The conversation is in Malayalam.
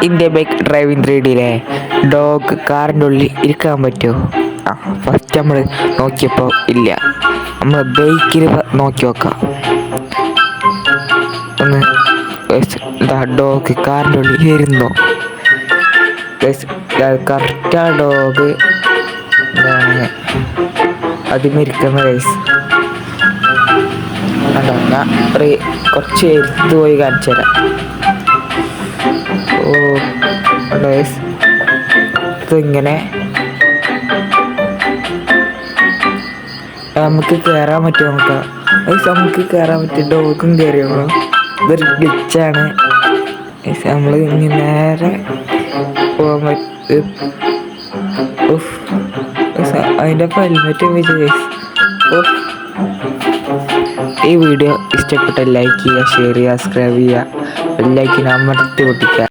ഇന്ത്യ ബൈക്ക് ഡ്രൈവിംഗ് 3Dയിലെ ഡോഗ് കാറിൻ്റെ ഉള്ളിൽ ഇരിക്കാൻ പറ്റുമോ? ഫസ്റ്റ് നമ്മൾ നോക്കിയപ്പോൾ ഇല്ല. നമ്മൾ ബൈക്കിൽ നോക്കി നോക്കാം. ഒന്ന് ഡോഗ് കാറിൻ്റെ ഉള്ളിൽ ഇരുന്നോ? കറക്റ്റാ ഡോഗ് അതിമിരിക്കുന്ന ഗൈസ്. ഞാൻ കുറച്ച് എടുത്ത് പോയി കാണിച്ചു തരാം. ഇതിങ്ങനെ നമുക്ക് കയറാൻ പറ്റുമോ? നോക്കാം. നമുക്ക് കയറാൻ പറ്റും. ഡോഗും കയറിയോ? ഇതൊരു ഗ്ലിച്ചാണ്. നമ്മൾ ഇങ്ങനെ നേരെ പോകാൻ പറ്റും. അതിൻ്റെ ഹെൽമെറ്റ് വെച്ച്. ഈ വീഡിയോ ഇഷ്ടപ്പെട്ട ലൈക്ക് ചെയ്യുക, ഷെയർ ചെയ്യുക, സബ്സ്ക്രൈബ് ചെയ്യുക, ബെല്ലൈക്കൻ അമർത്തി പൊട്ടിക്കുക.